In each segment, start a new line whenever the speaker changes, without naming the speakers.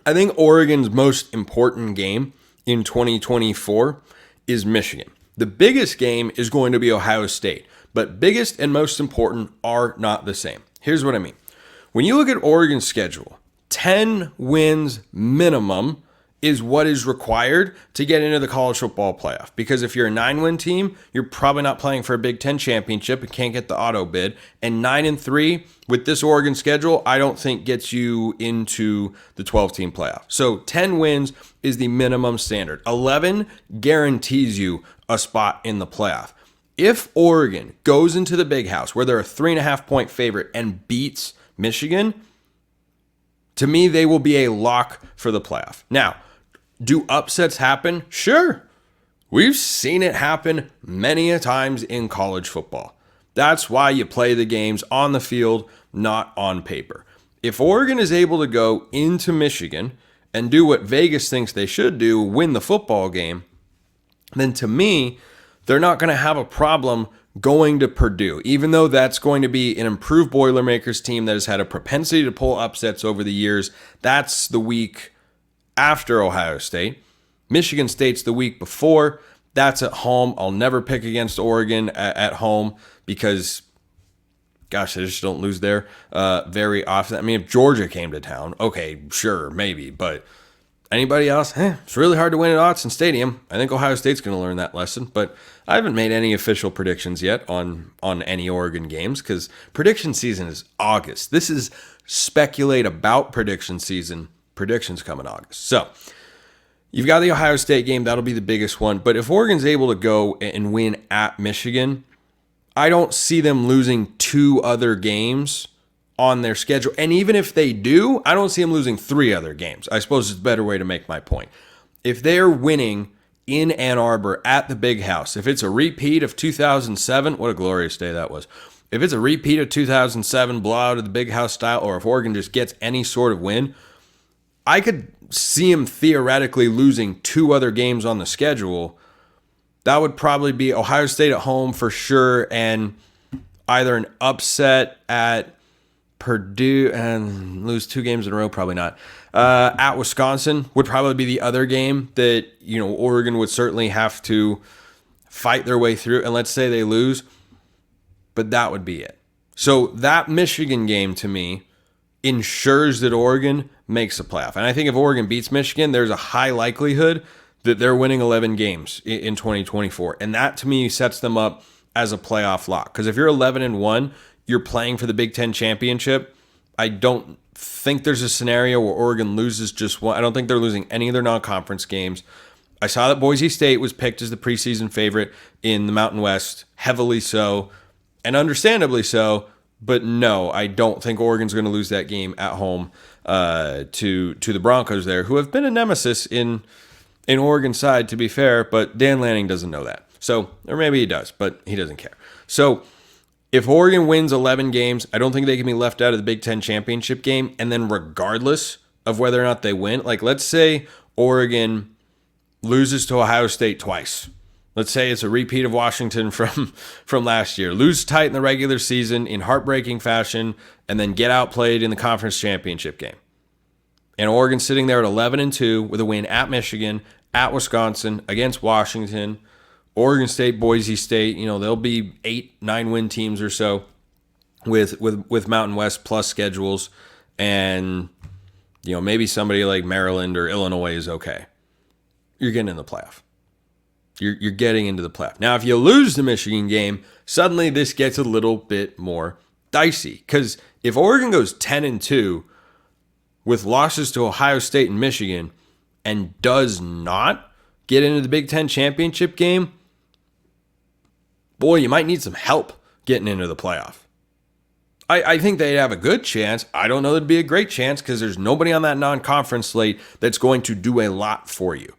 I think Oregon's most important game in 2024 is Michigan. The biggest game is going to be Ohio State, but biggest and most important are not the same. Here's what I mean. When you look at Oregon's schedule, 10 wins minimum is what is required to get into the college football playoff. Because if you're a 9-win team, you're probably not playing for a Big Ten championship and can't get the auto bid. And 9-3 with this Oregon schedule, I don't think gets you into the 12-team playoff. So 10 wins is the minimum standard. 11 guarantees you a spot in the playoff. If Oregon goes into the Big House where they're a 3.5-point favorite and beats Michigan, to me, they will be a lock for the playoff. Now, do upsets happen? Sure. We've seen it happen many a times in college football. That's why you play the games on the field, not on paper. If Oregon is able to go into Michigan and do what Vegas thinks they should do, win the football game, then to me, they're not going to have a problem going to Purdue, even though that's going to be an improved Boilermakers team that has had a propensity to pull upsets over the years. That's the week after Ohio State. Michigan State's the week before. That's at home. I'll never pick against Oregon at home because, gosh, they just don't lose there very often. I mean, if Georgia came to town, okay, sure, maybe. But anybody else, it's really hard to win at Autzen Stadium. I think Ohio State's going to learn that lesson. But I haven't made any official predictions yet on any Oregon games because prediction season is August. This is speculate about prediction season. Predictions come in August. So you've got the Ohio State game. That'll be the biggest one. But if Oregon's able to go and win at Michigan, I don't see them losing 2 other games on their schedule. And even if they do, I don't see them losing 3 other games. I suppose it's a better way to make my point. If they're winning in Ann Arbor at the Big House, if it's a repeat of 2007, what a glorious day that was. If it's a repeat of 2007 blowout of the Big House style, or if Oregon just gets any sort of win, I could see him theoretically losing 2 other games on the schedule. That would probably be Ohio State at home for sure, and either an upset at Purdue and lose 2 games in a row, probably not. At Wisconsin would probably be the other game that, Oregon would certainly have to fight their way through. And let's say they lose, but that would be it. So that Michigan game to me ensures that Oregon makes a playoff. And I think if Oregon beats Michigan, there's a high likelihood that they're winning 11 games in 2024. And that to me sets them up as a playoff lock. Because if you're 11-1, you're playing for the Big Ten championship. I don't think there's a scenario where Oregon loses just one. I don't think they're losing any of their non-conference games. I saw that Boise State was picked as the preseason favorite in the Mountain West, heavily so, and understandably so. But no, I don't think Oregon's going to lose that game at home to the Broncos there, who have been a nemesis in Oregon's side, to be fair. But Dan Lanning doesn't know that. So, or maybe he does, but he doesn't care. So if Oregon wins 11 games, I don't think they can be left out of the Big Ten championship game. And then regardless of whether or not they win, like let's say Oregon loses to Ohio State twice. Let's say it's a repeat of Washington from last year. Lose tight in the regular season in heartbreaking fashion and then get outplayed in the conference championship game. And Oregon sitting there at 11-2 with a win at Michigan, at Wisconsin, against Washington, Oregon State, Boise State. They'll be 8-9 win teams or so with Mountain West plus schedules. And, maybe somebody like Maryland or Illinois is okay. You're getting in the playoff. You're getting into the playoff. Now, if you lose the Michigan game, suddenly this gets a little bit more dicey. Because if Oregon goes 10-2 with losses to Ohio State and Michigan and does not get into the Big Ten championship game, boy, you might need some help getting into the playoff. I think they'd have a good chance. I don't know that'd be a great chance because there's nobody on that non-conference slate that's going to do a lot for you.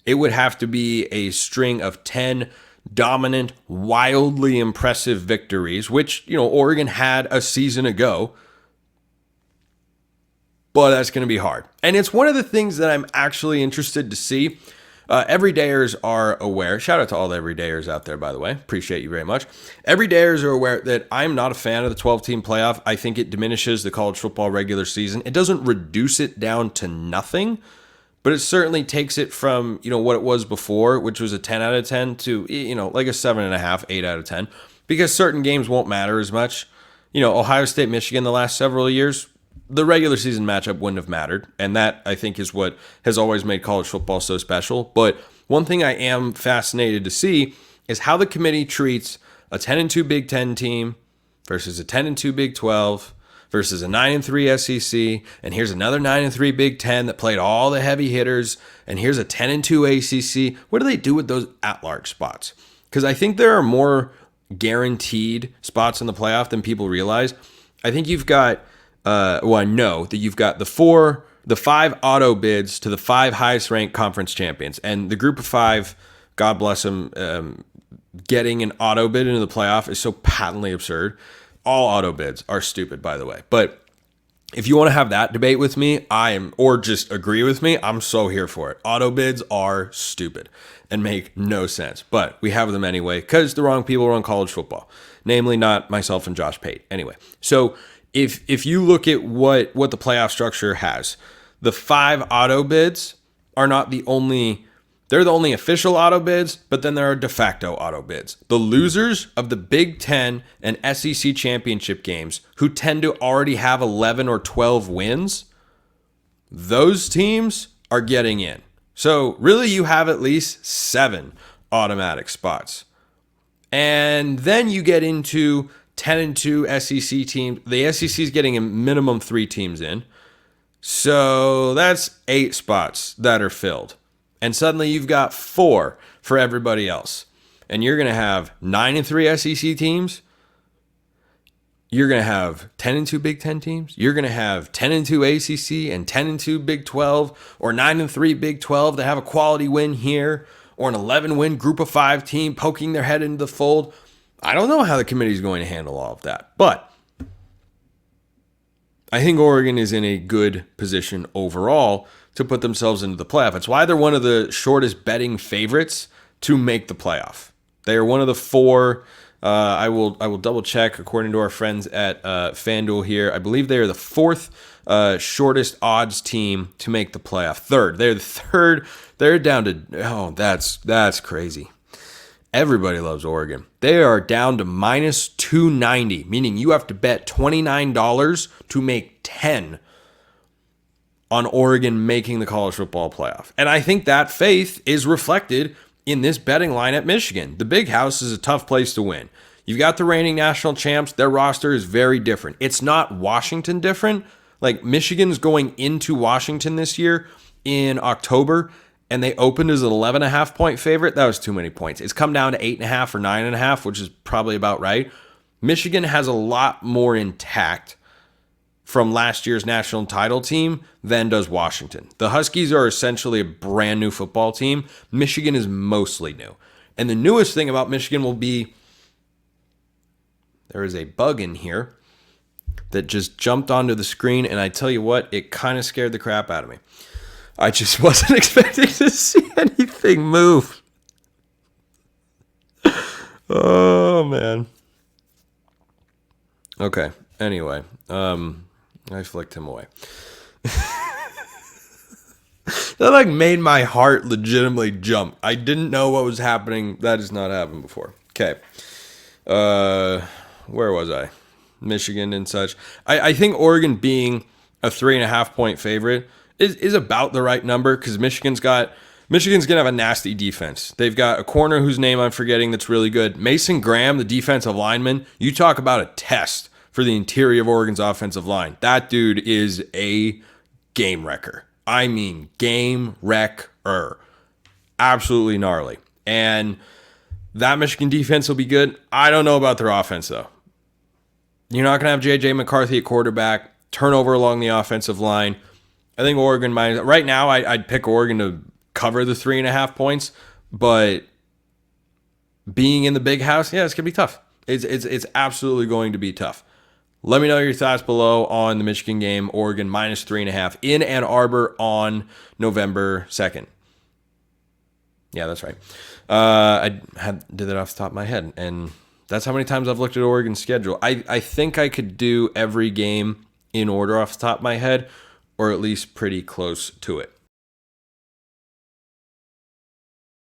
It would have to be a string of 10 dominant, wildly impressive victories, which, Oregon had a season ago. But that's going to be hard. And it's one of the things that I'm actually interested to see. Everydayers are aware. Shout out to all the everydayers out there, by the way. Appreciate you very much. Everydayers are aware that I'm not a fan of the 12-team playoff. I think it diminishes the college football regular season. It doesn't reduce it down to nothing, but it certainly takes it from, what it was before, which was a 10 out of 10 to, like a 7.5, 8 out of 10, because certain games won't matter as much. Ohio State, Michigan the last several years, the regular season matchup wouldn't have mattered. And that, I think, is what has always made college football so special. But one thing I am fascinated to see is how the committee treats a 10-2 Big Ten team versus a 10-2 Big 12 versus a 9-3 SEC. And here's another 9-3 Big Ten that played all the heavy hitters. And here's a 10-2 ACC. What do they do with those at-large spots? Because I think there are more guaranteed spots in the playoff than people realize. I think you've got... I know that you've got the 5 auto bids to the 5 highest ranked conference champions, and the group of 5, God bless them, getting an auto bid into the playoff is so patently absurd. All auto bids are stupid, by the way. But if you want to have that debate with me, or just agree with me, I'm so here for it. Auto bids are stupid and make no sense, but we have them anyway because the wrong people run college football, namely not myself and Josh Pate. Anyway, so If you look at what the playoff structure has, the 5 auto bids are not the only, they're the only official auto bids, but then there are de facto auto bids. The losers of the Big Ten and SEC championship games, who tend to already have 11 or 12 wins, those teams are getting in. So really you have at least 7 automatic spots. And then you get into 10-2 SEC teams. The SEC is getting a minimum 3 teams in. So that's 8 spots that are filled. And suddenly you've got 4 for everybody else. And you're going to have 9-3 SEC teams. You're going to have 10-2 Big Ten teams. You're going to have 10-2 ACC and 10-2 Big 12 or 9-3 Big 12 that have a quality win here, or an 11-win group of 5 team poking their head into the fold. I don't know how the committee is going to handle all of that, but I think Oregon is in a good position overall to put themselves into the playoff. It's why they're one of the shortest betting favorites to make the playoff. They are one of the 4. I will double check according to our friends at FanDuel here. I believe they are the 4th shortest odds team to make the playoff. 3rd. They're the 3rd. They're down to that's crazy. Everybody loves Oregon. They are down to minus 290, meaning you have to bet $29 to make 10 on Oregon making the college football playoff. And I think that faith is reflected in this betting line at Michigan. The Big House is a tough place to win. You've got the reigning national champs. Their roster is very different. It's not Washington different. Like Michigan's going into Washington this year in October, and they opened as an 11.5 point favorite. That was too many points. It's come down to 8.5 or 9.5, which is probably about right. Michigan has a lot more intact from last year's national title team than does Washington. The Huskies are essentially a brand new football team. Michigan is mostly new. And the newest thing about Michigan will be, there is a bug in here that just jumped onto the screen, and I tell you what, it kind of scared the crap out of me. I just wasn't expecting to see anything move. Oh, man. Okay, anyway, I flicked him away. That made my heart legitimately jump. I didn't know what was happening. That has not happened before. Okay. Where was I? Michigan and such. I think Oregon being a 3.5 point favorite is about the right number, because Michigan's going to have a nasty defense. They've got a corner whose name I'm forgetting that's really good. Mason Graham, the defensive lineman. You talk about a test for the interior of Oregon's offensive line. That dude is a game wrecker. I mean, game wrecker. Absolutely gnarly. And that Michigan defense will be good. I don't know about their offense, though. You're not going to have J.J. McCarthy at quarterback, turnover along the offensive line. I think Oregon might. Right now, I'd pick Oregon to cover the 3.5 points, but being in the Big House, yeah, it's going to be tough. It's absolutely going to be tough. Let me know your thoughts below on the Michigan game. Oregon minus 3.5 in Ann Arbor on November 2nd. Yeah, that's right. Did that off the top of my head, and that's how many times I've looked at Oregon's schedule. I think I could do every game in order off the top of my head, or at least pretty close to it.